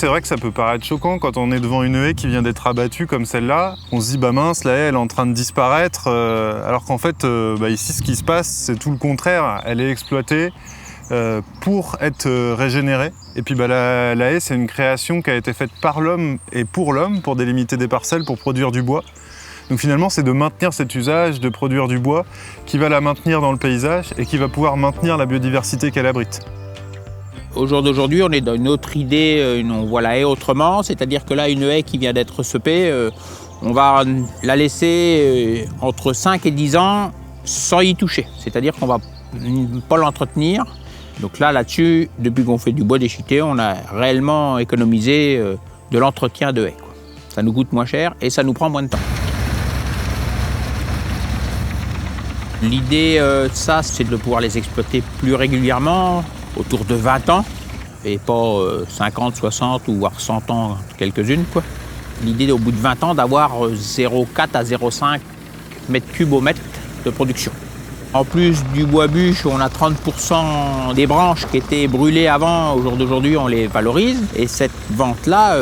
c'est vrai que ça peut paraître choquant quand on est devant une haie qui vient d'être abattue comme celle-là. On se dit, bah mince, la haie, elle est en train de disparaître, alors qu'en fait, ici, ce qui se passe, c'est tout le contraire. Elle est exploitée pour être régénérée. Et puis la haie, c'est une création qui a été faite par l'homme et pour l'homme, pour délimiter des parcelles, pour produire du bois. Donc finalement, c'est de maintenir cet usage, de produire du bois, qui va la maintenir dans le paysage et qui va pouvoir maintenir la biodiversité qu'elle abrite. Au jour d'aujourd'hui, on est dans une autre idée, on voit la haie autrement, c'est-à-dire que là, une haie qui vient d'être sepée, on va la laisser entre 5 et 10 ans sans y toucher. C'est-à-dire qu'on ne va pas l'entretenir. Donc là-dessus, depuis qu'on fait du bois déchiqueté, on a réellement économisé de l'entretien de haies, quoi. Ça nous coûte moins cher et ça nous prend moins de temps. L'idée de ça, c'est de pouvoir les exploiter plus régulièrement, autour de 20 ans, et pas 50, 60 ou voire 100 ans, quelques-unes, quoi. L'idée, au bout de 20 ans, d'avoir 0,4 à 0,5 mètres cubes au mètre de production. En plus du bois bûche, on a 30% des branches qui étaient brûlées avant. Au jour d'aujourd'hui, on les valorise. Et cette vente-là,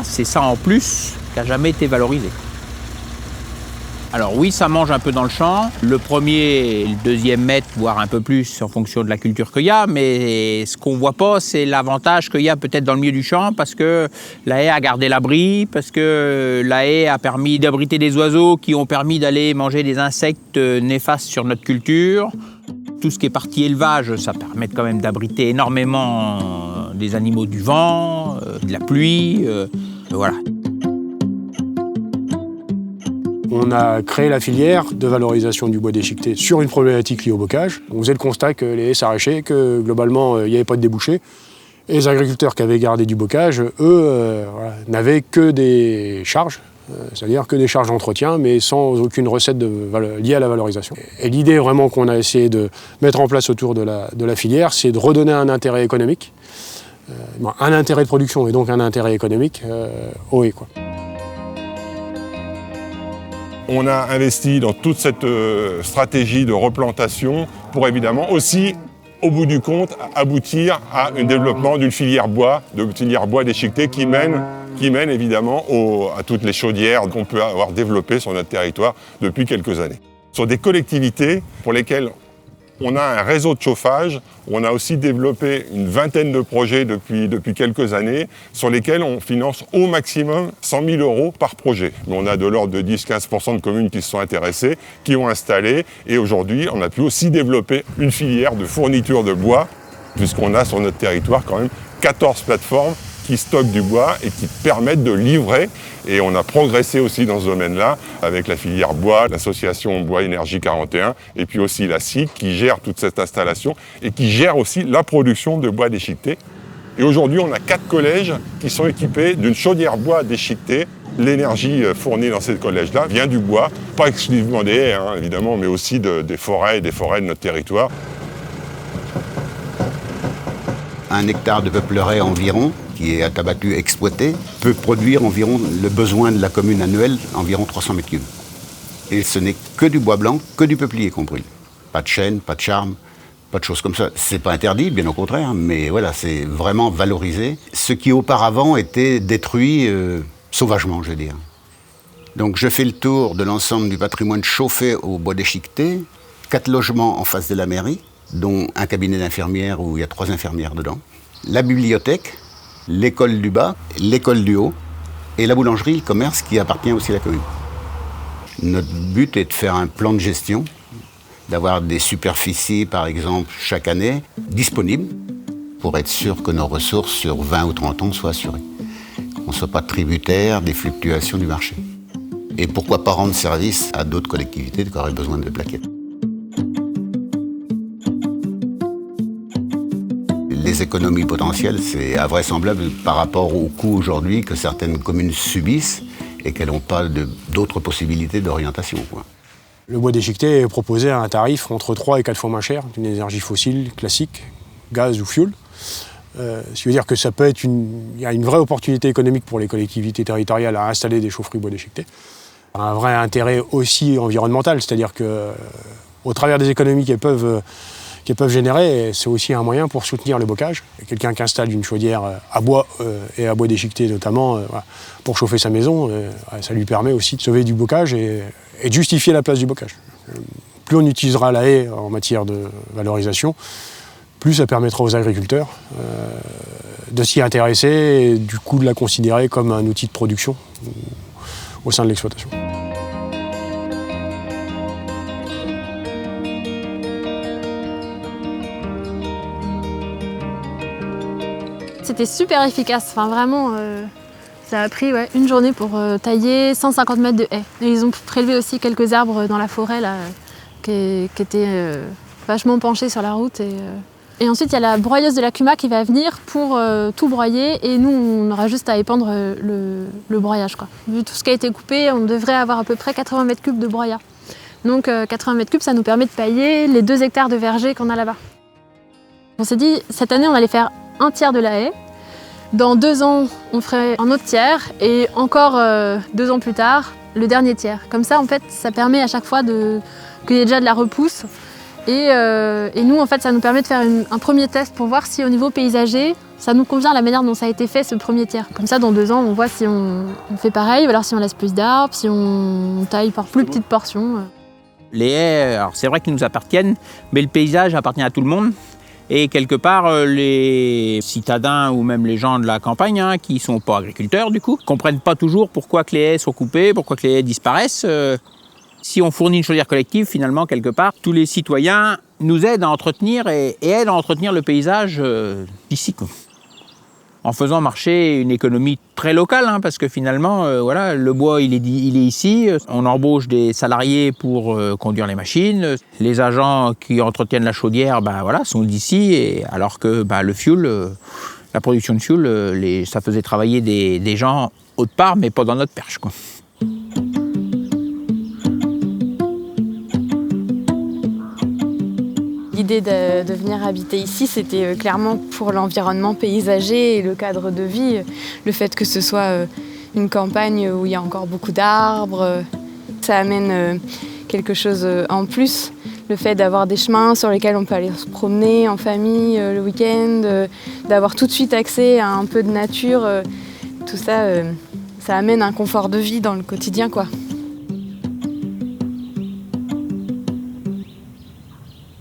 c'est ça en plus qui n'a jamais été valorisé. Alors oui, ça mange un peu dans le champ. Le premier et le deuxième mètre, voire un peu plus en fonction de la culture qu'il y a. Mais ce qu'on ne voit pas, c'est l'avantage qu'il y a peut-être dans le milieu du champ parce que la haie a gardé l'abri, parce que la haie a permis d'abriter des oiseaux qui ont permis d'aller manger des insectes néfastes sur notre culture. Tout ce qui est partie élevage, ça permet quand même d'abriter énormément des animaux du vent, de la pluie, voilà. On a créé la filière de valorisation du bois déchiqueté sur une problématique liée au bocage. On faisait le constat que les haies s'arrachaient, que globalement, il n'y avait pas de débouchés. Et les agriculteurs qui avaient gardé du bocage, eux, n'avaient que des charges, c'est-à-dire que des charges d'entretien, mais sans aucune recette liée à la valorisation. Et l'idée vraiment qu'on a essayé de mettre en place autour de la filière, c'est de redonner un intérêt économique, un intérêt de production et donc un intérêt économique aux haies, quoi. On a investi dans toute cette stratégie de replantation pour évidemment aussi, au bout du compte, aboutir à un développement d'une filière bois déchiqueté qui mène évidemment à toutes les chaudières qu'on peut avoir développées sur notre territoire depuis quelques années. Ce sont des collectivités pour lesquelles on a un réseau de chauffage. On a aussi développé une vingtaine de projets depuis quelques années sur lesquels on finance au maximum 100 000 € par projet. Mais on a de l'ordre de 10-15% de communes qui se sont intéressées, qui ont installé. Et aujourd'hui, on a pu aussi développer une filière de fourniture de bois, puisqu'on a sur notre territoire quand même 14 plateformes qui stockent du bois et qui permettent de livrer. Et on a progressé aussi dans ce domaine-là avec la filière bois, l'association Bois Énergie 41 et puis aussi la SIC qui gère toute cette installation et qui gère aussi la production de bois déchiqueté. Et aujourd'hui, on a 4 collèges qui sont équipés d'une chaudière bois déchiqueté. L'énergie fournie dans ces collèges-là vient du bois, pas exclusivement des haies, évidemment, mais aussi des forêts de notre territoire. 1 hectare de peuplerie environ, qui est abattu, exploité, peut produire environ le besoin de la commune annuelle, environ 300 mètres cubes. Et ce n'est que du bois blanc, que du peuplier qu'on brûle. Pas de chêne, pas de charme, pas de choses comme ça. C'est pas interdit, bien au contraire, mais voilà, c'est vraiment valorisé. Ce qui auparavant était détruit sauvagement, je veux dire. Donc je fais le tour de l'ensemble du patrimoine chauffé au bois déchiqueté, 4 logements en face de la mairie, dont un cabinet d'infirmières où il y a 3 infirmières dedans, la bibliothèque, l'école du bas, l'école du haut et la boulangerie, le commerce qui appartient aussi à la commune. Notre but est de faire un plan de gestion, d'avoir des superficies, par exemple, chaque année, disponibles pour être sûr que nos ressources sur 20 ou 30 ans soient assurées. Qu'on ne soit pas tributaire des fluctuations du marché. Et pourquoi pas rendre service à d'autres collectivités qui auraient besoin de plaquettes. Les économies potentielles, c'est invraisemblable par rapport au coût aujourd'hui que certaines communes subissent et qu'elles n'ont pas d'autres possibilités d'orientation, quoi. Le bois déchiqueté est proposé à un tarif entre 3 et 4 fois moins cher d'une énergie fossile classique, gaz ou fioul. Ce qui veut dire que ça peut être il y a une vraie opportunité économique pour les collectivités territoriales à installer des chaufferies bois déchiqueté. Un vrai intérêt aussi environnemental, c'est-à-dire qu'au travers des économies qu'elles peuvent qu'elles peuvent générer, c'est aussi un moyen pour soutenir le bocage. Quelqu'un qui installe une chaudière à bois et à bois déchiqueté notamment voilà, pour chauffer sa maison, ça lui permet aussi de sauver du bocage et de justifier la place du bocage. Plus on utilisera la haie en matière de valorisation, plus ça permettra aux agriculteurs de s'y intéresser et du coup de la considérer comme un outil de production au sein de l'exploitation. C'était super efficace, enfin vraiment, ça a pris une journée pour tailler 150 mètres de haies. Et ils ont prélevé aussi quelques arbres dans la forêt là, qui étaient vachement penchés sur la route. Et ensuite, il y a la broyeuse de la CUMA qui va venir pour tout broyer et nous, on aura juste à épandre le broyage, quoi. Vu tout ce qui a été coupé, on devrait avoir à peu près 80 mètres cubes de broyat. Donc 80 mètres cubes, ça nous permet de pailler les 2 hectares de verger qu'on a là-bas. On s'est dit, cette année, on allait faire un tiers de la haie. Dans 2 ans, on ferait un autre tiers et encore 2 ans plus tard, le dernier tiers. Comme ça, en fait, ça permet à chaque fois qu'il y ait déjà de la repousse. Et nous, en fait, ça nous permet de faire un premier test pour voir si au niveau paysager, ça nous convient la manière dont ça a été fait ce premier tiers. Comme ça, dans 2 ans, on voit si on fait pareil, ou alors si on laisse plus d'arbres, si on taille par plus petites portions. Les haies, alors c'est vrai qu'ils nous appartiennent, mais le paysage appartient à tout le monde. Et quelque part, les citadins ou même les gens de la campagne, qui ne sont pas agriculteurs du coup, ne comprennent pas toujours pourquoi que les haies sont coupées, pourquoi que les haies disparaissent. Si on fournit une chaudière collective, finalement, quelque part, tous les citoyens nous aident à entretenir et aident à entretenir le paysage d'ici. En faisant marcher une économie très locale, parce que finalement, voilà, le bois, il est ici. On embauche des salariés pour conduire les machines. Les agents qui entretiennent la chaudière, voilà, sont d'ici. Et alors que le fioul, la production de fioul, ça faisait travailler des gens autre part, mais pas dans notre perche, quoi. L'idée de venir habiter ici, c'était clairement pour l'environnement paysager et le cadre de vie. Le fait que ce soit une campagne où il y a encore beaucoup d'arbres, ça amène quelque chose en plus. Le fait d'avoir des chemins sur lesquels on peut aller se promener en famille le week-end, d'avoir tout de suite accès à un peu de nature, tout ça, ça amène un confort de vie dans le quotidien, quoi.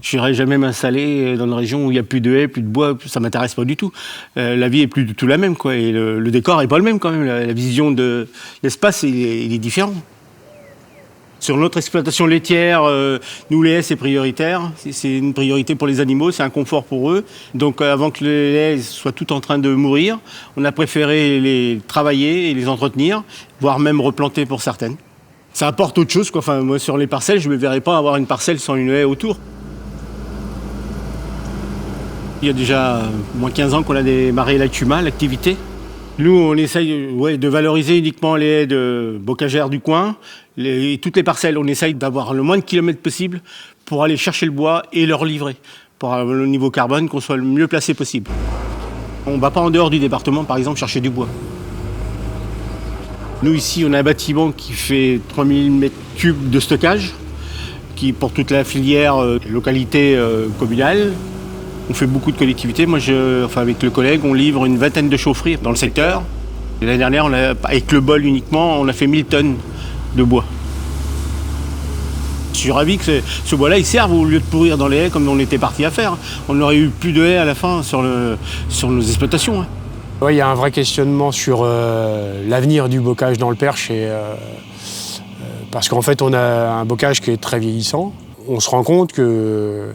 Je n'irai jamais m'installer dans une région où il n'y a plus de haies, plus de bois, ça ne m'intéresse pas du tout. La vie n'est plus du tout la même, quoi, et le décor n'est pas le même quand même. La vision de l'espace, il est différent. Sur notre exploitation laitière, nous les haies c'est prioritaire, c'est une priorité pour les animaux, c'est un confort pour eux. Donc avant que les haies soient toutes en train de mourir, on a préféré les travailler et les entretenir, voire même replanter pour certaines. Ça apporte autre chose, quoi. Enfin, moi sur les parcelles, je ne me verrais pas avoir une parcelle sans une haie autour. Il y a déjà moins 15 ans qu'on a démarré la CUMA, l'activité. Nous, on essaye de valoriser uniquement les haies de bocagères du coin. Toutes les parcelles, on essaye d'avoir le moins de kilomètres possible pour aller chercher le bois et le livrer, pour le niveau carbone, qu'on soit le mieux placé possible. On ne va pas en dehors du département, par exemple, chercher du bois. Nous, ici, on a un bâtiment qui fait 3000 m3 de stockage, qui pour toute la filière localité communale. On fait beaucoup de collectivités. Moi, avec le collègue, on livre une 20aine de chaufferies dans le secteur. L'année dernière, avec le bol uniquement, on a fait 1000 tonnes de bois. Je suis ravi que ce bois-là, il serve au lieu de pourrir dans les haies comme on était parti à faire. On aurait eu plus de haies à la fin sur nos exploitations. Ouais, il y a un vrai questionnement sur l'avenir du bocage dans le Perche. Parce qu'en fait, on a un bocage qui est très vieillissant. On se rend compte que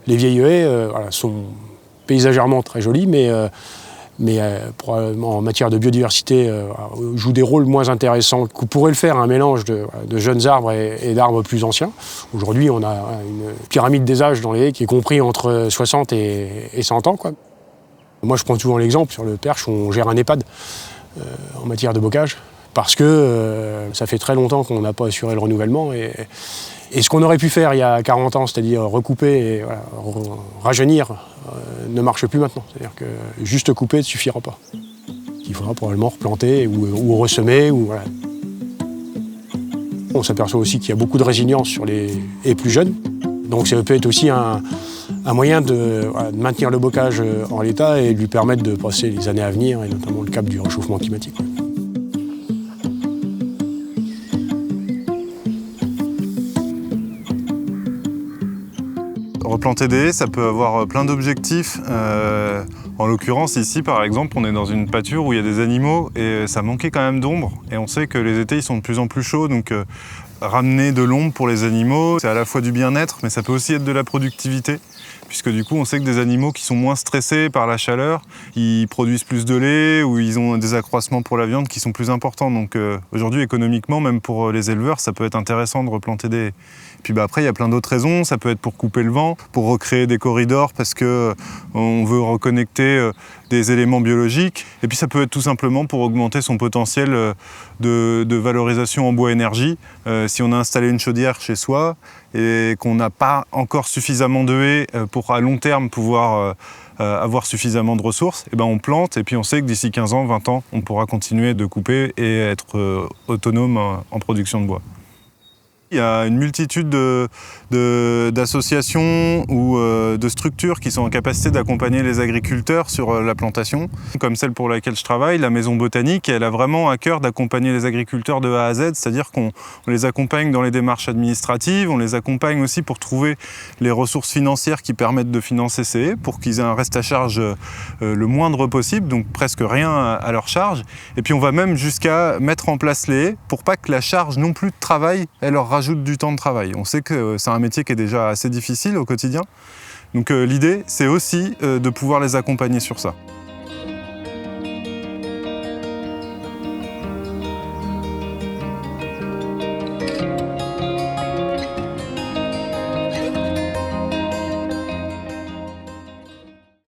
les vieilles haies sont paysagèrement très jolies, mais probablement en matière de biodiversité jouent des rôles moins intéressants. On pourrait le faire un mélange de jeunes arbres et d'arbres plus anciens. Aujourd'hui, on a une pyramide des âges dans les haies qui est compris entre 60 et 100 ans, quoi. Moi, je prends souvent l'exemple, sur le Perche, on gère un EHPAD en matière de bocage, parce que ça fait très longtemps qu'on n'a pas assuré le renouvellement. Et ce qu'on aurait pu faire il y a 40 ans, c'est-à-dire recouper et rajeunir, ne marche plus maintenant. C'est-à-dire que juste couper ne suffira pas. Il faudra probablement replanter ou ressemer. Voilà. On s'aperçoit aussi qu'il y a beaucoup de résilience sur les haies plus jeunes. Donc ça peut être aussi un un moyen de maintenir le bocage en l'état et de lui permettre de passer les années à venir, et notamment le cap du réchauffement climatique. Replanter des haies, ça peut avoir plein d'objectifs. En l'occurrence, ici, par exemple, on est dans une pâture où il y a des animaux et ça manquait quand même d'ombre. Et on sait que les étés, ils sont de plus en plus chauds, donc ramener de l'ombre pour les animaux, c'est à la fois du bien-être, mais ça peut aussi être de la productivité. Puisque du coup, on sait que des animaux qui sont moins stressés par la chaleur, ils produisent plus de lait ou ils ont des accroissements pour la viande qui sont plus importants. Donc aujourd'hui, économiquement, même pour les éleveurs, ça peut être intéressant de replanter des haies. Puis après, il y a plein d'autres raisons. Ça peut être pour couper le vent, pour recréer des corridors parce qu'on veut reconnecter des éléments biologiques. Et puis ça peut être tout simplement pour augmenter son potentiel de valorisation en bois énergie. Si on a installé une chaudière chez soi et qu'on n'a pas encore suffisamment de haies pour à long terme pouvoir avoir suffisamment de ressources, et ben on plante et puis on sait que d'ici 15 ans, 20 ans, on pourra continuer de couper et être autonome en production de bois. Il y a une multitude d'associations ou de structures qui sont en capacité d'accompagner les agriculteurs sur la plantation. Comme celle pour laquelle je travaille, la Maison Botanique, elle a vraiment à cœur d'accompagner les agriculteurs de A à Z, c'est-à-dire qu'on les accompagne dans les démarches administratives, on les accompagne aussi pour trouver les ressources financières qui permettent de financer ces haies, pour qu'ils aient un reste à charge le moindre possible, donc presque rien à leur charge. Et puis on va même jusqu'à mettre en place les haies pour pas que la charge non plus de travail, elle leur rajoute du temps de travail. On sait que c'est un métier qui est déjà assez difficile au quotidien. Donc l'idée, c'est aussi de pouvoir les accompagner sur ça.